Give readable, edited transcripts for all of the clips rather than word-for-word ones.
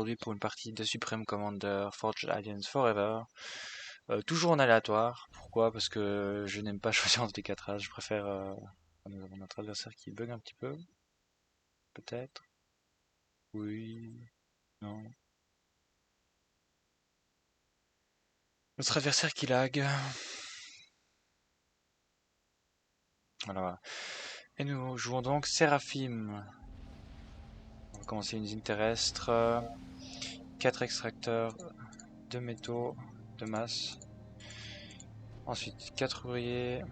aujourd'hui pour une partie de Supreme Commander Forged Alliance Forever. Toujours en aléatoire. Pourquoi? Parce que je n'aime pas choisir entre les 4 races. Je préfère... Nous avons notre adversaire qui bug un petit peu. Peut-être. Oui. Non. Notre adversaire qui lag. Voilà. Et nous jouons donc Seraphim. On va commencer une usine terrestre. 4 extracteurs de métaux de masse. Ensuite 4 ouvriers,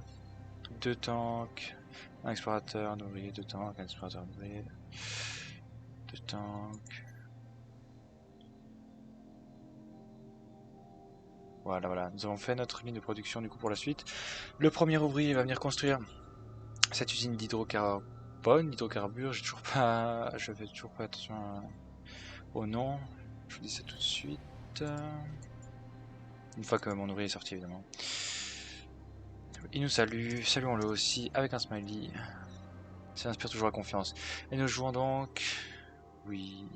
2 tanks, un explorateur, un ouvrier, 2 tanks, un explorateur, un ouvrier, 2 tanks. Voilà, nous avons fait notre ligne de production du coup pour la suite. Le premier ouvrier va venir construire cette usine d'hydrocarbures, je fais toujours pas attention au nom. Je vous dis ça tout de suite. Une fois que mon ouvrier est sorti évidemment. Il nous salue, saluons-le aussi avec un smiley. Ça inspire toujours la confiance. Et nous jouons donc... Oui.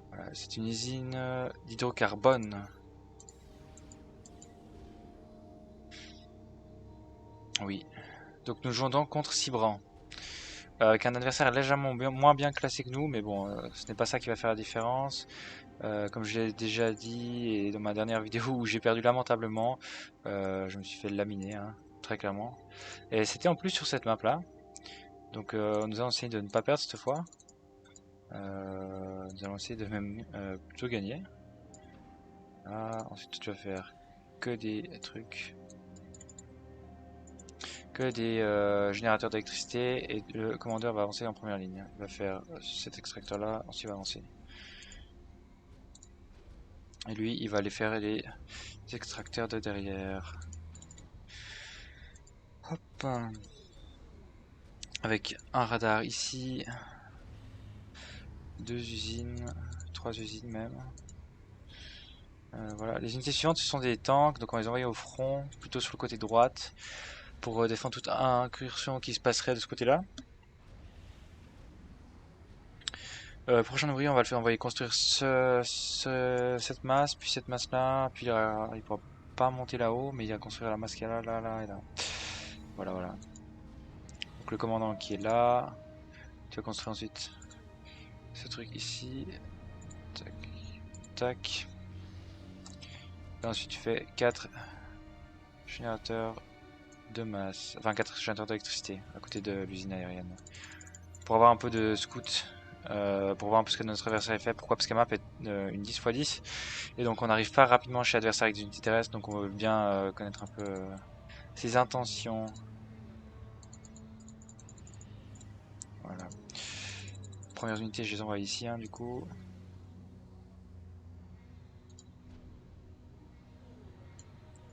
Voilà, c'est une usine d'hydrocarbone. Oui. Donc nous jouons donc contre Cibran. Avec un adversaire légèrement moins bien classé que nous, mais bon, ce n'est pas ça qui va faire la différence. Comme je l'ai déjà dit, et dans ma dernière vidéo où j'ai perdu lamentablement, je me suis fait laminer, hein, très clairement. Et c'était en plus sur cette map là. Donc nous allons essayer de ne pas perdre cette fois. Nous allons essayer de même plutôt gagner. Ah, ensuite tu vas faire que des trucs. Que des générateurs d'électricité et le commandeur va avancer en première ligne. Il va faire cet extracteur là, ensuite il va avancer. Et lui il va aller faire les extracteurs de derrière. Hop. Avec un radar ici. 2 usines. 3 usines même. Voilà, les unités suivantes ce sont des tanks, donc on va les envoyer au front, plutôt sur le côté droite, pour défendre toute incursion qui se passerait de ce côté là. Prochain ouvrier, on va le faire envoyer construire cette masse, puis cette masse là, puis il pourra pas monter là-haut, mais il va construire la masse qu'il y a là et là. Voilà. Donc le commandant qui est là, tu vas construire ensuite ce truc ici, tac, tac. Et ensuite tu fais 4 générateurs de masse, enfin 4 générateurs d'électricité à côté de l'usine aérienne. Pour avoir un peu de scout. Pour voir un peu ce que notre adversaire fait. Pourquoi? Parce que la map est une 10x10 et donc on n'arrive pas rapidement chez l'adversaire avec des unités terrestres, donc on veut bien connaître un peu ses intentions. Voilà. Premières unités, je les envoie ici, hein, du coup.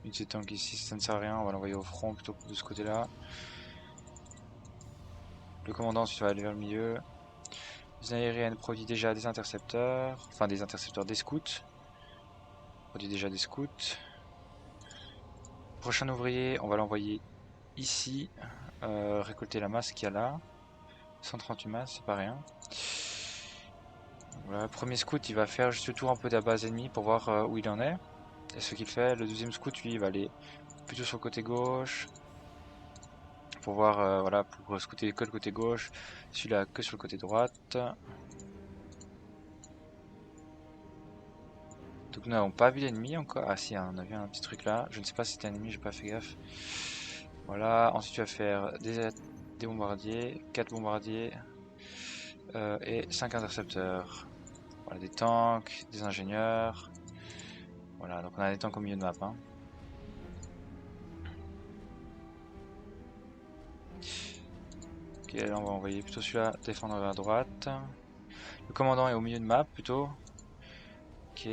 Unité tank ici, ça ne sert à rien, on va l'envoyer au front plutôt que de ce côté-là. Le commandant ensuite va aller vers le milieu. L'usine aérienne produit déjà des intercepteurs, enfin des intercepteurs, des scouts. Produit déjà des scouts. Prochain ouvrier, on va l'envoyer ici, récolter la masse qu'il y a là. 138 masses, c'est pas rien. Voilà, le premier scout il va faire juste le tour un peu de la base ennemie pour voir où il en est. Et ce qu'il fait, le deuxième scout lui il va aller plutôt sur le côté gauche. Pour voir, voilà, pour scouter que le côté gauche. Celui-là que sur le côté droite. Donc nous n'avons pas vu l'ennemi encore. Ah si, hein, on a vu un petit truc là. Je ne sais pas si c'était un ennemi, j'ai pas fait gaffe. Voilà, ensuite tu vas faire des bombardiers, 4 bombardiers et 5 intercepteurs. Voilà, des tanks, des ingénieurs. Voilà, donc on a des tanks au milieu de map. Hein. Ok, là on va envoyer plutôt celui-là défendre à droite. Le commandant est au milieu de map plutôt. Ok.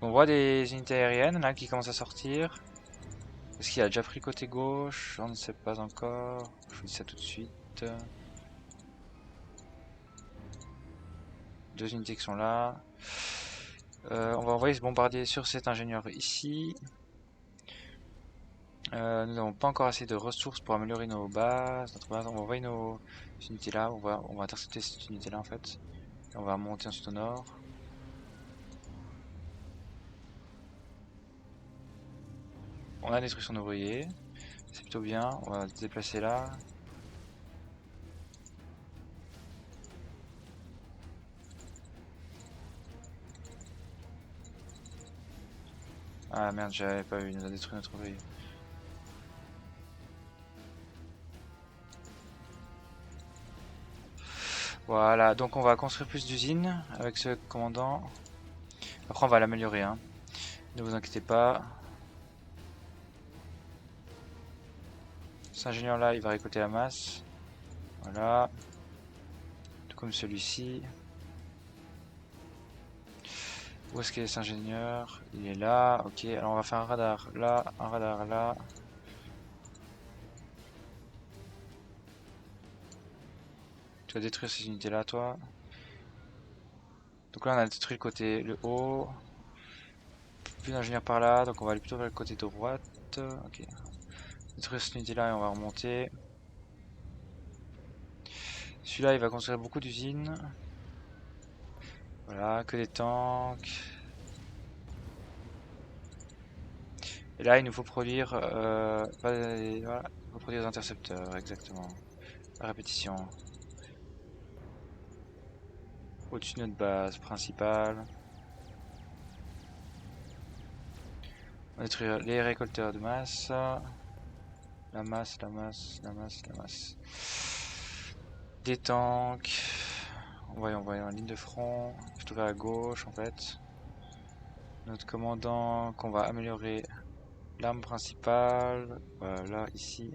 On voit des unités aériennes là qui commencent à sortir. Est-ce qu'il a déjà pris côté gauche? On ne sait pas encore. Je vous dis ça tout de suite. 2 unités qui sont là. On va envoyer ce bombardier sur cet ingénieur ici. Nous n'avons pas encore assez de ressources pour améliorer nos bases. Notre base, on va envoyer nos unités là. On va intercepter cette unité là en fait. Et on va monter ensuite au nord. On a détruit son ouvrier. C'est plutôt bien. On va se déplacer là. Ah merde, j'avais pas vu. Il nous a détruit notre ouvrier. Voilà, donc on va construire plus d'usines avec ce commandant. Après on va l'améliorer, hein. Ne vous inquiétez pas. Cet ingénieur là, il va récolter la masse. Voilà. Tout comme celui-ci. Où est-ce qu'il est cet ingénieur? Il est là. Ok, alors on va faire un radar là, un radar là. Tu vas détruire ces unités là, toi. Donc là on a détruit le côté, le haut. Plus d'ingénieurs par là, donc on va aller plutôt vers le côté droite. Ok. Détruire cette unité là et on va remonter. Celui-là il va construire beaucoup d'usines. Voilà, que des tanks. Et là il nous faut produire, voilà, il faut produire des intercepteurs, exactement. À répétition. Au-dessus de notre base principale. On va détruire les récolteurs de masse. La masse, la masse, la masse, la masse. Des tanks. On va y envoyer en ligne de front. Plutôt vers la gauche en fait. Notre commandant qu'on va améliorer l'arme principale. Voilà, ici.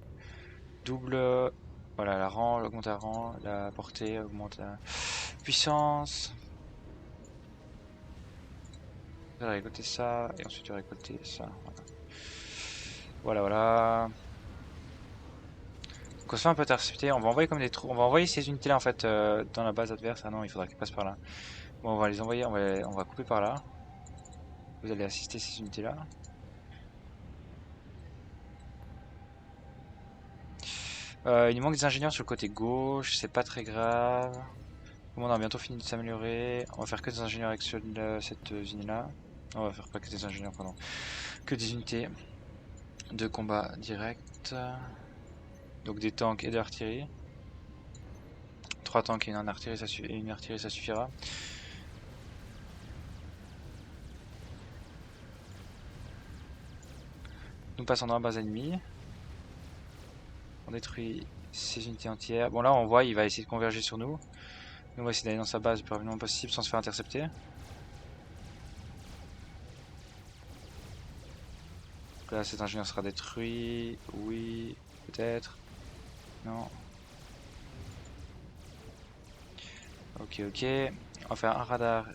Double. Voilà, la rang, augmente la rang. La portée augmente la puissance. On va récolter ça. Et ensuite on va récolter ça. Voilà, voilà. Donc on se fait un peu intercepter, on va envoyer comme des trous, on va envoyer ces unités là en fait dans la base adverse. Ah non, il faudra qu'elles passent par là. Bon, on va les envoyer, on va couper par là. Vous allez assister ces unités là. Il nous manque des ingénieurs sur le côté gauche, c'est pas très grave. On a bientôt fini de s'améliorer. On va faire que des ingénieurs avec cette usine là. On va faire pas que des ingénieurs, pardon. Que des unités de combat direct. Donc des tanks et de l'artillerie. 3 tanks et une artillerie, ça suffira. Nous passons dans la base ennemie. On détruit ces unités entières. Bon là on voit il va essayer de converger sur nous. Nous on va essayer d'aller dans sa base le plus rapidement possible sans se faire intercepter. Donc là cet ingénieur sera détruit. Oui, peut-être. Non. Ok, ok. On va faire un radar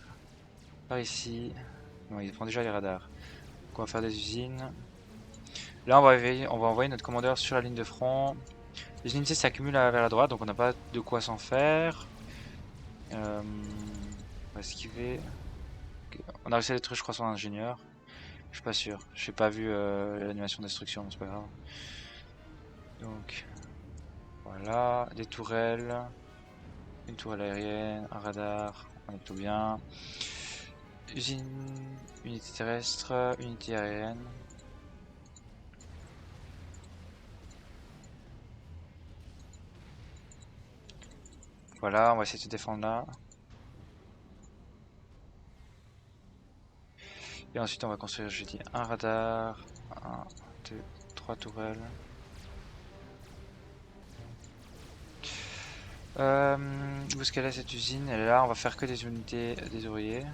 par ici. Non, il prend déjà les radars. Donc on va faire des usines. Là on va envoyer notre commandeur sur la ligne de front. Les unités s'accumulent vers la droite donc on n'a pas de quoi s'en faire. On va esquiver. Okay. On a réussi à détruire je crois son ingénieur. Je suis pas sûr, j'ai pas vu l'animation de destruction, c'est pas grave. Donc voilà, des tourelles, une tourelle aérienne, un radar, on est plutôt bien. Usine, unité terrestre, unité aérienne. Voilà, on va essayer de se défendre là. Et ensuite on va construire, je dis, un radar, 1, 2, 3 tourelles. Où est-ce qu'elle est cette usine? Elle est là, on va faire que des unités des ouvriers.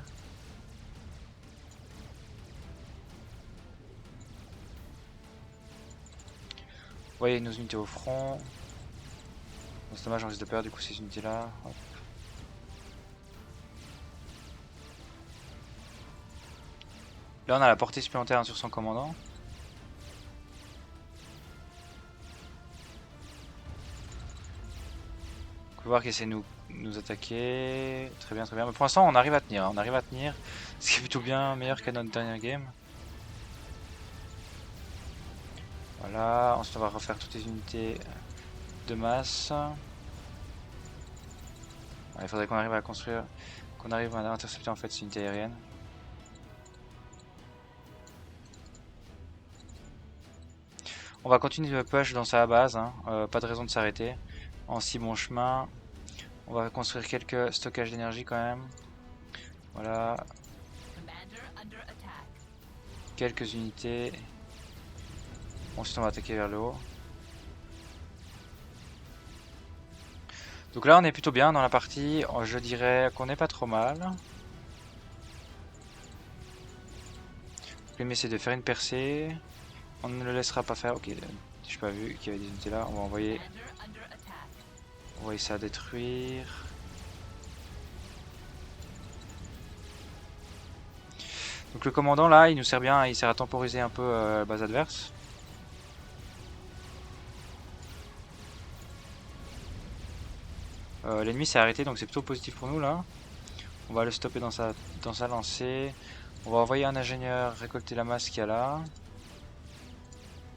Vous voyez nos unités au front. C'est dommage, on risque de perdre du coup ces unités là. Hop. Là on a la portée supplémentaire sur son commandant. On peut voir qu'il essaie de nous attaquer. Très bien, très bien. Mais pour l'instant on arrive à tenir. On arrive à tenir. Ce qui est plutôt bien meilleur qu'à notre dernière game. Voilà, ensuite on va refaire toutes les unités de masse. Il faudrait qu'on arrive à construire, qu'on arrive à intercepter en fait ces unités aériennes. On va continuer de push dans sa base, hein. Pas de raison de s'arrêter. En si bon chemin. On va construire quelques stockages d'énergie quand même. Voilà. Quelques unités. Ensuite on va attaquer vers le haut. Donc là on est plutôt bien dans la partie. Je dirais qu'on n'est pas trop mal. L'ennemi essaie de faire une percée. On ne le laissera pas faire. Ok, j'ai pas vu qu'il y avait des unités là. On va envoyer ça détruire. Donc le commandant là, il nous sert bien, il sert à temporiser un peu la base adverse. L'ennemi s'est arrêté, donc c'est plutôt positif pour nous là. On va le stopper dans sa lancée. On va envoyer un ingénieur récolter la masse qu'il y a là.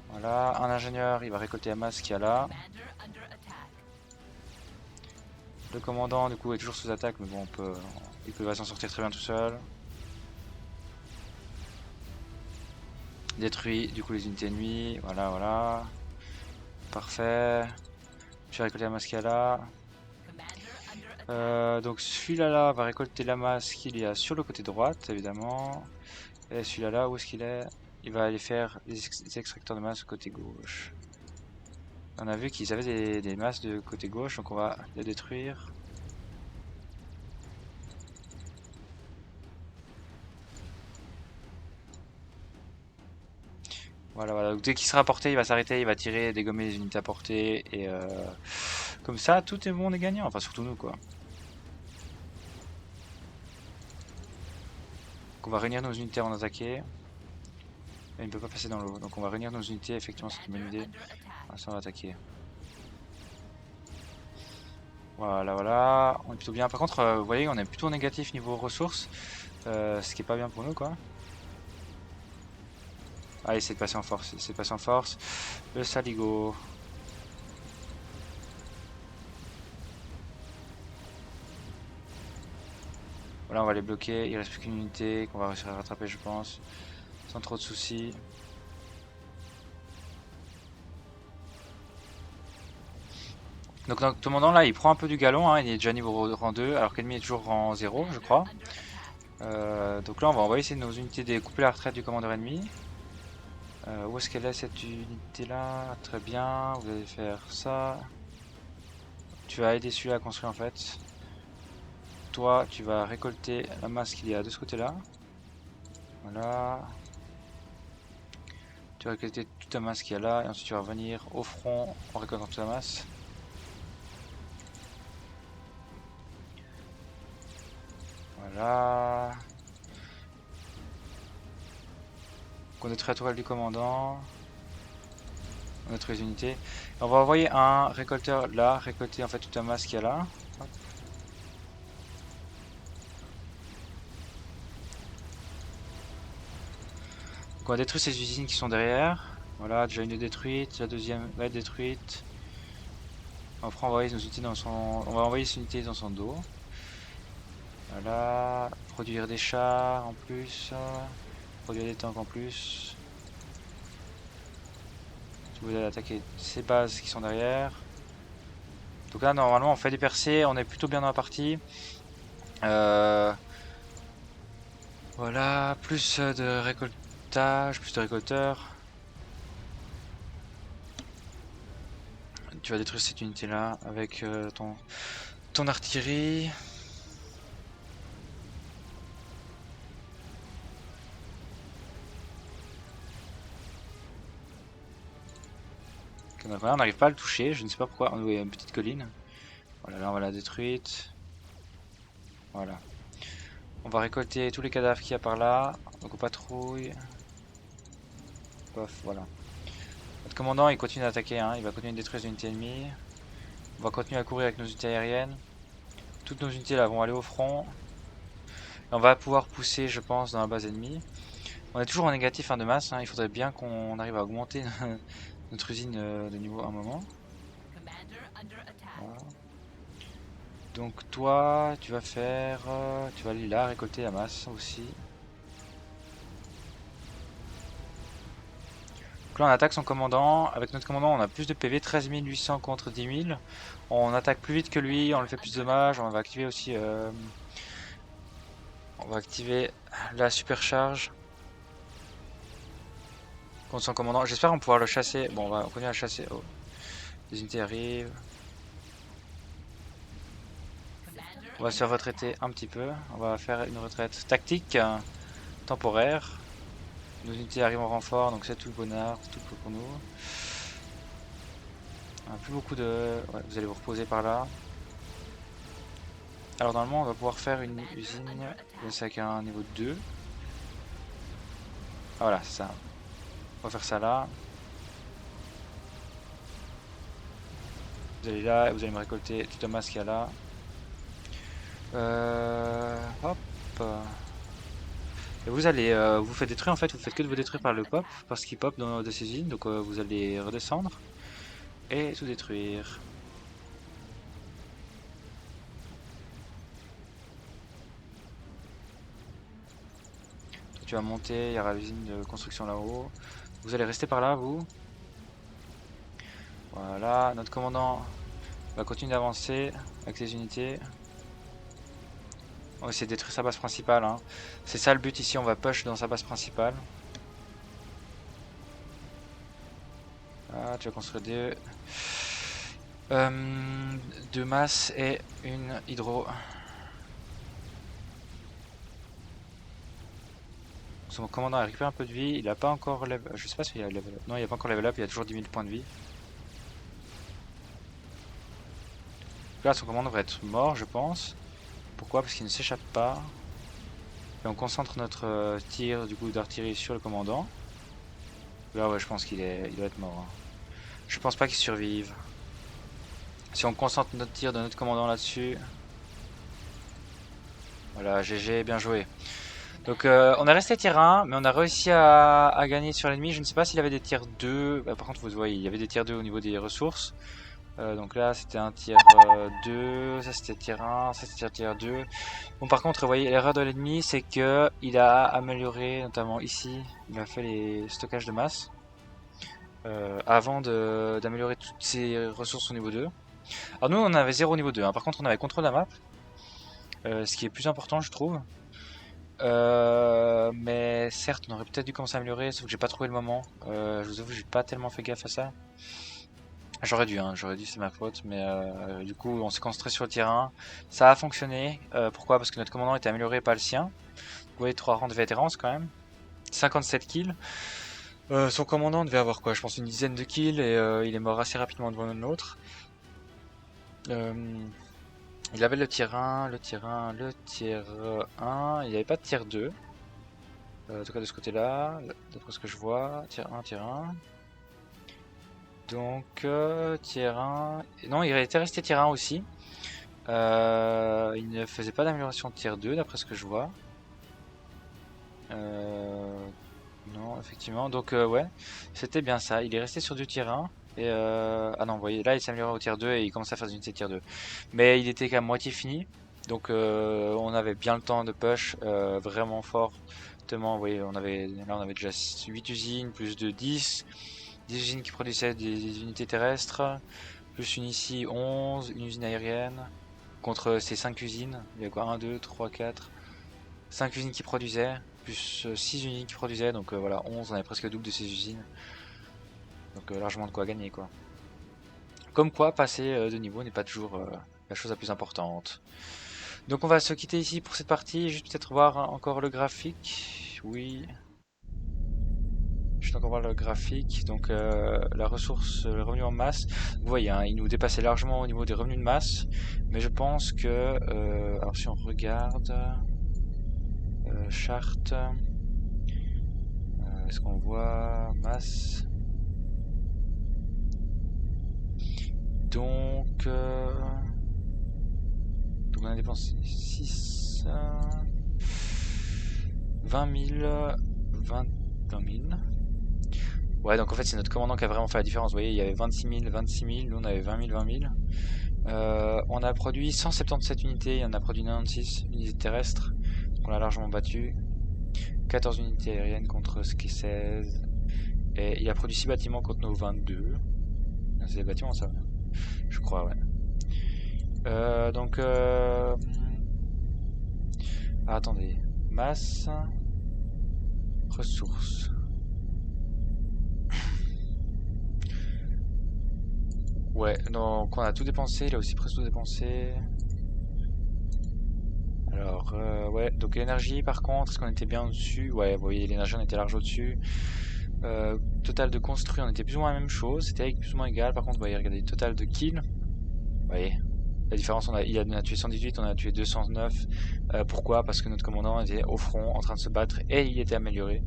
Voilà, un ingénieur, il va récolter la masse qu'il y a là. Le commandant du coup est toujours sous attaque, mais bon, il va s'en sortir très bien tout seul. Détruit du coup les unités ennemies, voilà, voilà. Parfait. Je vais récolter la masse qu'il y a là. Donc celui-là va récolter la masse qu'il y a sur le côté droite, évidemment. Et celui-là, là, où est-ce qu'il est? Il va aller faire les extracteurs de masse côté gauche. On a vu qu'ils avaient des masses de côté gauche, donc on va les détruire. Voilà, voilà. Donc, dès qu'il sera à portée, il va s'arrêter, il va tirer, dégommer les unités à portée. Et comme ça, tout est bon, on est gagnant. Enfin, surtout nous, quoi. Donc, on va réunir nos unités avant d'attaquer. Il ne peut pas passer dans l'eau. Donc on va réunir nos unités, effectivement c'est une bonne idée. Ah, ça on va attaquer. Voilà, voilà, on est plutôt bien. Par contre, vous voyez, on est plutôt négatif niveau ressources. Ce qui est pas bien pour nous, quoi. Allez, c'est de passer en force, c'est de passer en force. Le saligo. Voilà, on va les bloquer. Il reste plus qu'une unité qu'on va réussir à rattraper, je pense. Sans trop de soucis. Donc notre commandant là il prend un peu du galon, hein, il est déjà niveau rang 2 alors qu'ennemi est toujours rang 0 je crois. Donc là on va envoyer nos unités découper la retraite du commandeur ennemi. Où est-ce qu'elle est cette unité là? Très bien, vous allez faire ça. Tu vas aider celui-là à construire en fait. Toi tu vas récolter la masse qu'il y a de ce côté là. Voilà. Tu vas récolter toute la masse qu'il y a là et ensuite tu vas revenir au front en récoltant toute la masse. Voilà. On détruit la tourelle du commandant. On détruit les unités. Et on va envoyer un récolteur là, récolter en fait toute la masse qu'il y a là. Hop. Donc on va détruire ces usines qui sont derrière. Voilà, déjà une est détruite, la deuxième va être détruite. Après on va envoyer nos unités dans son. On va envoyer ces unités dans son dos. Voilà. Produire des chars en plus. Produire des tanks en plus. Vous allez attaquer ces bases qui sont derrière. Donc là normalement on fait des percées, on est plutôt bien dans la partie. Voilà, plus de récoltage, plus de récolteurs. Tu vas détruire cette unité là avec ton artillerie. On n'arrive pas à le toucher, je ne sais pas pourquoi. Il y a une petite colline. Voilà, là on va la détruire. Voilà. On va récolter tous les cadavres qu'il y a par là. Donc on patrouille. Pof, voilà. Notre commandant il continue d'attaquer, hein. Il va continuer de détruire les unités ennemies. On va continuer à courir avec nos unités aériennes. Toutes nos unités là vont aller au front. Et on va pouvoir pousser, je pense, dans la base ennemie. On est toujours en négatif de masse, hein. Il faudrait bien qu'on arrive à augmenter notre usine de niveau un moment. Voilà. Donc toi, tu vas faire... tu vas aller là récolter la masse aussi. Donc là on attaque son commandant. Avec notre commandant on a plus de PV, 13 800 contre 10 000. On attaque plus vite que lui, on lui fait plus de dommages. On va activer aussi... on va activer la supercharge contre son commandant. J'espère qu'on va pouvoir le chasser. Bon, on va continuer à le chasser. Oh. Les unités arrivent. On va se faire retraiter un petit peu. On va faire une retraite tactique, temporaire. Nos unités arrivent en renfort, donc c'est tout le bonheur, tout pour nous. On n'a plus beaucoup de... Ouais, vous allez vous reposer par là. Alors normalement on va pouvoir faire une usine avec un niveau 2. Ah, voilà, c'est ça. On va faire ça là. Vous allez là et vous allez me récolter toute la masse qu'il y a là. Hop. Et vous allez vous faites détruire en fait, vous faites que de vous détruire par le pop, parce qu'il pop dans de ces usines, donc vous allez redescendre et tout détruire. Tu vas monter, il y aura l'usine de construction là-haut. Vous allez rester par là, vous. Voilà, notre commandant va continuer d'avancer avec ses unités. On va essayer de détruire sa base principale. Hein. C'est ça le but ici, on va push dans sa base principale. Ah, tu vas construire deux masses et une hydro. Son commandant a récupéré un peu de vie, il a pas encore level... Je sais pas s'il a level up. Non, il a pas encore level up, il a toujours 10 000 points de vie. Là, son commandant devrait être mort, je pense. Pourquoi? Parce qu'il ne s'échappe pas. Et on concentre notre tir du coup d'artillerie sur le commandant. Là, ouais, je pense qu'il doit être mort. Hein. Je pense pas qu'il survive. Si on concentre notre tir de notre commandant là-dessus. Voilà, GG, bien joué. Donc on est resté tier 1, mais on a réussi à gagner sur l'ennemi. Je ne sais pas s'il avait des tiers 2. Bah, par contre, vous voyez, il y avait des tiers 2 au niveau des ressources. Donc là, c'était un tier 2, ça c'était tier 1, ça c'était tier 2. Bon, par contre, vous voyez, l'erreur de l'ennemi, c'est que il a amélioré, notamment ici, il a fait les stockages de masse. Avant d'améliorer toutes ses ressources au niveau 2. Alors nous, on avait 0 au niveau 2. Hein. Par contre, on avait contrôle de la map. Ce qui est plus important, je trouve. Mais certes, on aurait peut-être dû commencer à améliorer, sauf que j'ai pas trouvé le moment. Je vous avoue, j'ai pas tellement fait gaffe à ça. J'aurais dû, c'est ma faute, mais du coup, on s'est concentré sur le terrain. Ça a fonctionné. Pourquoi? Parce que notre commandant était amélioré, pas le sien. Vous voyez, 3 rangs de vétérans quand même. 57 kills. Son commandant devait avoir quoi? Je pense une dizaine de kills et il est mort assez rapidement devant l'autre. Il avait le tier 1, le tier 1, le tier 1. Il n'y avait pas de tier 2. En tout cas de ce côté-là, d'après ce que je vois. Tier 1, tier 1. Donc, tier 1. Non, il était resté tier 1 aussi. Il ne faisait pas d'amélioration de tier 2, d'après ce que je vois. Non, effectivement. Donc, ouais, c'était bien ça. Il est resté sur du tier 1. Et ah non, vous voyez, là il s'améliore au tier 2 et il commence à faire des unités tier 2. Mais il était quand même moitié fini. Donc, on avait bien le temps de push vraiment fortement. Vous voyez, là on avait déjà 8 usines, plus de 10. 10 usines qui produisaient des unités terrestres, plus une ici 11, une usine aérienne, contre ces 5 usines, il y a quoi 1, 2, 3, 4, 5 usines qui produisaient, plus 6 usines qui produisaient, donc voilà, 11, on avait presque le double de ces usines. Donc largement de quoi gagner quoi. Comme quoi, passer de niveau n'est pas toujours la chose la plus importante. Donc on va se quitter ici pour cette partie, juste peut-être voir encore le graphique, oui... Je vais encore voir le graphique, donc la ressource, le revenu en masse, vous voyez, hein, il nous dépassait largement au niveau des revenus de masse, mais je pense que, alors si on regarde, charte, est-ce qu'on voit masse, donc on a dépensé 6, 20 000, 20 000. Ouais, donc en fait, c'est notre commandant qui a vraiment fait la différence. Vous voyez, il y avait 26 000, 26 000, nous on avait 20 000, 20 000. On a produit 177 unités, il en a produit 96 unités terrestres, donc on l'a largement battu. 14 unités aériennes contre ce qui est 16. Et il a produit 6 bâtiments contre nos 22. C'est des bâtiments, ça, je crois, ouais. Donc, attendez. Masse. Ressources. Ouais, donc on a tout dépensé, il a aussi presque tout dépensé. Alors, ouais, donc l'énergie par contre, est-ce qu'on était bien au-dessus? Ouais, vous voyez, l'énergie on était large au-dessus. Total de construit, on était plus ou moins la même chose, c'était plus ou moins égal. Par contre, vous voyez, regardez, total de kills. Vous voyez, la différence, on a tué 118, on a tué 209. Pourquoi? Parce que notre commandant était au front, en train de se battre, et il était amélioré.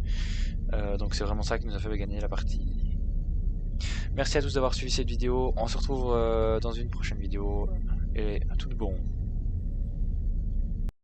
Donc c'est vraiment ça qui nous a fait gagner la partie. Merci à tous d'avoir suivi cette vidéo, on se retrouve dans une prochaine vidéo, et à tout de bon.